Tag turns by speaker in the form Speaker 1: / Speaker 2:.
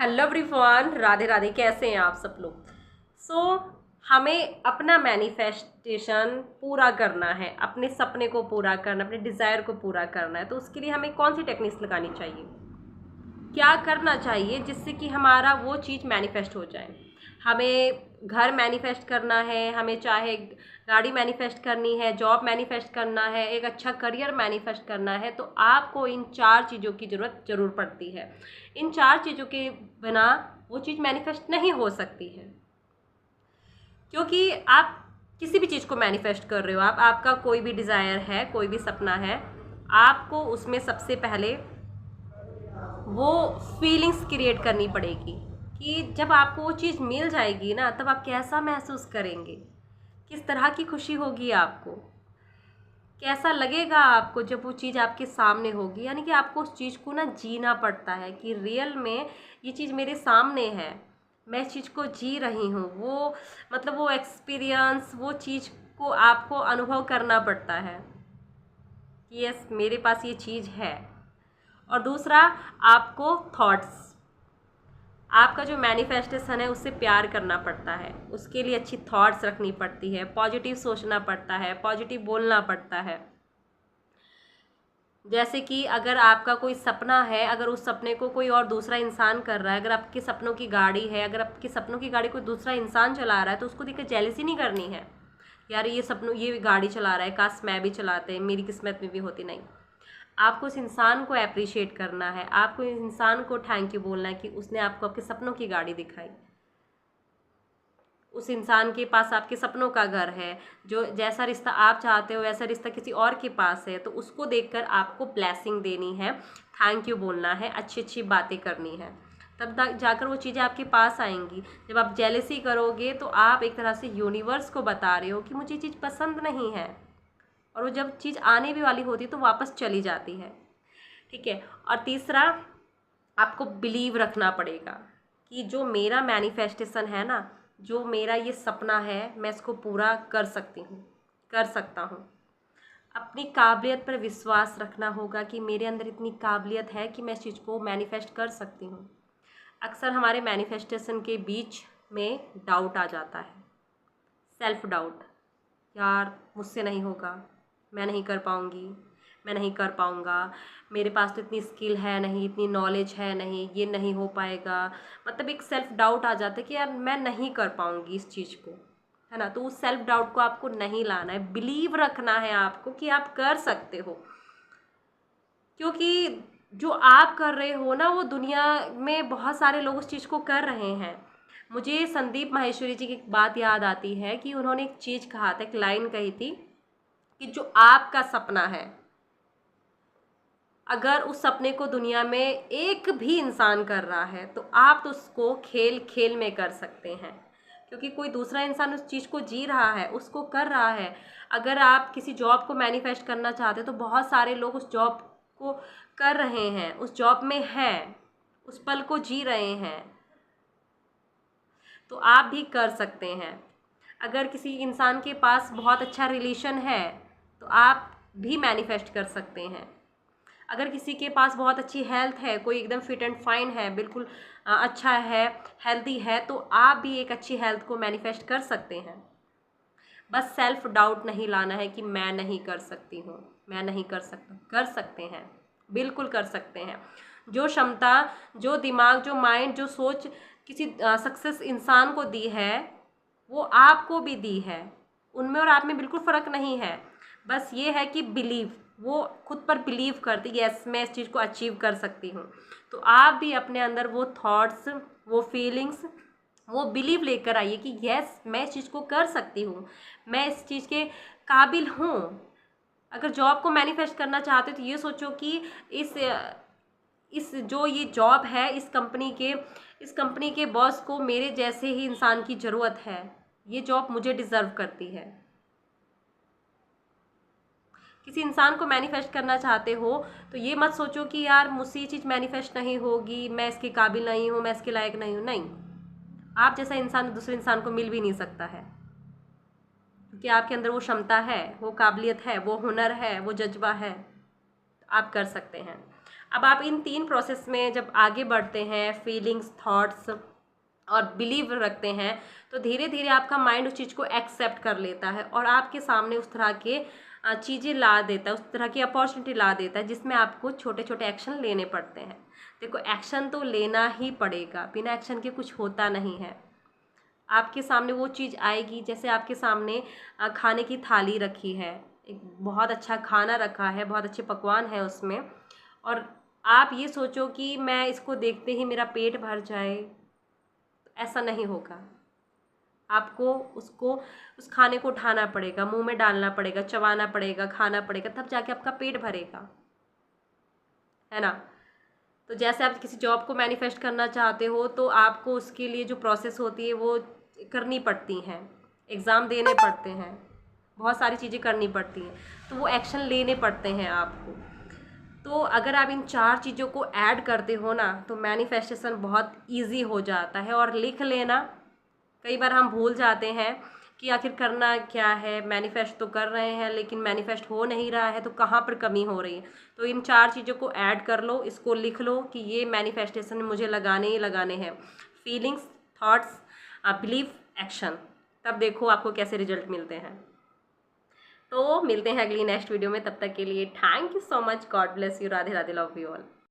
Speaker 1: Hello everyone, Radhe Radhe. कैसे हैं आप सब लोग? हमें अपना मैनिफेस्टेशन पूरा करना है, अपने सपने को पूरा करना, अपने डिज़ायर को पूरा करना है। तो उसके लिए हमें कौन सी टेक्निक्स लगानी चाहिए, क्या करना चाहिए जिससे कि हमारा वो चीज़ मैनिफेस्ट हो जाए। हमें घर मैनिफेस्ट करना है, हमें चाहे गाड़ी मैनिफेस्ट करनी है, जॉब मैनिफेस्ट करना है, एक अच्छा करियर मैनिफेस्ट करना है, तो आपको इन 4 चीज़ों की ज़रूर पड़ती है। इन 4 चीज़ों के बिना वो चीज़ मैनिफेस्ट नहीं हो सकती है। क्योंकि आप किसी भी चीज़ को मैनिफेस्ट कर रहे हो, आपका कोई भी डिज़ायर है, कोई भी सपना है, आपको उसमें सबसे पहले वो फीलिंग्स क्रिएट करनी पड़ेगी कि जब आपको वो चीज़ मिल जाएगी ना, तब आप कैसा महसूस करेंगे, किस तरह की खुशी होगी आपको, कैसा लगेगा आपको जब वो चीज़ आपके सामने होगी। यानी कि आपको उस चीज़ को ना जीना पड़ता है कि रियल में ये चीज़ मेरे सामने है, मैं इस चीज़ को जी रही हूँ। वो मतलब वो एक्सपीरियंस, वो चीज़ को आपको अनुभव करना पड़ता है कि यस, मेरे पास ये चीज़ है। और दूसरा, आपको थॉट्स, आपका जो मैनिफेस्टेशन है उससे प्यार करना पड़ता है। उसके लिए अच्छी थॉट्स रखनी पड़ती है, पॉजिटिव सोचना पड़ता है, पॉजिटिव बोलना पड़ता है। जैसे कि अगर आपका कोई सपना है, अगर उस सपने को कोई और दूसरा इंसान कर रहा है, अगर आपके सपनों की गाड़ी है, अगर आपके सपनों की गाड़ी कोई दूसरा इंसान चला रहा है, तो उसको देखकर जेलसी नहीं करनी है, यार ये गाड़ी चला रहा है, काश मैं भी चलाते, मेरी किस्मत में भी होती। नहीं, आपको उस इंसान को अप्रिशिएट करना है, आपको इस इंसान को थैंक यू बोलना है कि उसने आपको आपके सपनों की गाड़ी दिखाई। उस इंसान के पास आपके सपनों का घर है, जो जैसा रिश्ता आप चाहते हो वैसा रिश्ता किसी और के पास है, तो उसको देखकर आपको ब्लेसिंग देनी है, थैंक यू बोलना है, अच्छी अच्छी बातें करनी है। तब तक जाकर वो चीज़ें आपके पास आएंगी। जब आप जेलसी करोगे तो आप एक तरह से यूनिवर्स को बता रहे हो कि मुझे चीज़ पसंद नहीं है, और वो जब चीज़ आने भी वाली होती है तो वापस चली जाती है। ठीक है। और तीसरा, आपको बिलीव रखना पड़ेगा कि जो मेरा मैनिफेस्टेशन है ना, जो मेरा ये सपना है, मैं इसको पूरा कर सकती हूँ, कर सकता हूँ। अपनी काबिलियत पर विश्वास रखना होगा कि मेरे अंदर इतनी काबिलियत है कि मैं इस चीज़ को मैनिफेस्ट कर सकती हूँ। अक्सर हमारे मैनिफेस्टेशन के बीच में डाउट आ जाता है, सेल्फ डाउट, यार मुझसे नहीं होगा, मैं नहीं कर पाऊँगी, मैं नहीं कर पाऊँगा, मेरे पास तो इतनी स्किल है नहीं, इतनी नॉलेज है नहीं, ये नहीं हो पाएगा। मतलब एक सेल्फ डाउट आ जाता है कि यार मैं नहीं कर पाऊँगी इस चीज़ को, है ना। तो उस सेल्फ डाउट को आपको नहीं लाना है, बिलीव रखना है आपको कि आप कर सकते हो। क्योंकि जो आप कर रहे हो ना, वो दुनिया में बहुत सारे लोग उस चीज़ को कर रहे हैं। मुझे संदीप माहेश्वरी जी की एक बात याद आती है कि उन्होंने एक चीज़ कहा था, एक लाइन कही थी कि जो आपका सपना है, अगर उस सपने को दुनिया में एक भी इंसान कर रहा है, तो आप तो उसको खेल खेल में कर सकते हैं। क्योंकि कोई दूसरा इंसान उस चीज़ को जी रहा है, उसको कर रहा है। अगर आप किसी जॉब को मैनिफेस्ट करना चाहते हो, तो बहुत सारे लोग उस जॉब को कर रहे हैं, उस जॉब में हैं, उस पल को जी रहे हैं, तो आप भी कर सकते हैं। अगर किसी इंसान के पास बहुत अच्छा रिलेशन है, तो आप भी मैनिफेस्ट कर सकते हैं। अगर किसी के पास बहुत अच्छी हेल्थ है, कोई एकदम फिट एंड फाइन है, बिल्कुल अच्छा है, हेल्दी है, तो आप भी एक अच्छी हेल्थ को मैनिफेस्ट कर सकते हैं। बस सेल्फ डाउट नहीं लाना है कि मैं नहीं कर सकती हूँ, मैं नहीं कर सकता। कर सकते हैं, बिल्कुल कर सकते हैं। जो क्षमता, जो दिमाग, जो माइंड, जो सोच किसी सक्सेस इंसान को दी है, वो आपको भी दी है। उनमें और आप में बिल्कुल फ़र्क नहीं है। बस ये है कि बिलीव, वो खुद पर बिलीव करती, यस मैं इस चीज़ को अचीव कर सकती हूँ। तो आप भी अपने अंदर वो थॉट्स, वो फीलिंग्स, वो बिलीव लेकर आइए कि यस मैं इस चीज़ को कर सकती हूँ, मैं इस चीज़ के काबिल हूँ। अगर जॉब को मैनिफेस्ट करना चाहते हो, तो ये सोचो कि इस जो ये जॉब है, इस कंपनी के बॉस को मेरे जैसे ही इंसान की ज़रूरत है, ये जॉब मुझे डिज़र्व करती है। किसी इंसान को मैनिफेस्ट करना चाहते हो, तो ये मत सोचो कि यार मुझसे ये चीज़ मैनिफेस्ट नहीं होगी, मैं इसके काबिल नहीं हूँ, मैं इसके लायक नहीं हूँ। नहीं, आप जैसा इंसान दूसरे इंसान को मिल भी नहीं सकता है, क्योंकि आपके अंदर वो क्षमता है, वो काबिलियत है, वो हुनर है, वो जज्बा है। आप कर सकते हैं। अब आप इन 3 प्रोसेस में जब आगे बढ़ते हैं, फीलिंग्स, थॉट्स और बिलीव रखते हैं, तो धीरे धीरे आपका माइंड उस चीज़ को एक्सेप्ट कर लेता है और आपके सामने उस तरह के चीज़ें ला देता है, उस तरह की अपॉर्चुनिटी ला देता है जिसमें आपको छोटे छोटे एक्शन लेने पड़ते हैं। देखो, एक्शन तो लेना ही पड़ेगा, बिना एक्शन के कुछ होता नहीं है। आपके सामने वो चीज़ आएगी, जैसे आपके सामने खाने की थाली रखी है, एक बहुत अच्छा खाना रखा है, बहुत अच्छे पकवान है उसमें, और आप ये सोचो कि मैं इसको देखते ही मेरा पेट भर जाए, ऐसा नहीं होगा। आपको उसको, उस खाने को उठाना पड़ेगा, मुंह में डालना पड़ेगा, चबाना पड़ेगा, खाना पड़ेगा, तब जाके आपका पेट भरेगा, है ना। तो जैसे आप किसी जॉब को मैनिफेस्ट करना चाहते हो, तो आपको उसके लिए जो प्रोसेस होती है वो करनी पड़ती हैं, एग्ज़ाम देने पड़ते हैं, बहुत सारी चीज़ें करनी पड़ती हैं, तो वो एक्शन लेने पड़ते हैं आपको। तो अगर आप इन 4 चीज़ों को ऐड करते हो ना, तो मैनिफेस्टेशन बहुत ईजी हो जाता है। और लिख लेना, कई बार हम भूल जाते हैं कि आखिर करना क्या है, मैनिफेस्ट तो कर रहे हैं लेकिन मैनिफेस्ट हो नहीं रहा है, तो कहाँ पर कमी हो रही है। तो इन 4 चीज़ों को ऐड कर लो, इसको लिख लो कि ये मैनिफेस्टेशन मुझे लगाने ही लगाने हैं। फीलिंग्स, थॉट्स, बिलीफ, एक्शन, तब देखो आपको कैसे रिजल्ट मिलते हैं। तो मिलते हैं अगली नेक्स्ट वीडियो में, तब तक के लिए thank you so much, God bless you, Radhe Radhe, love you all.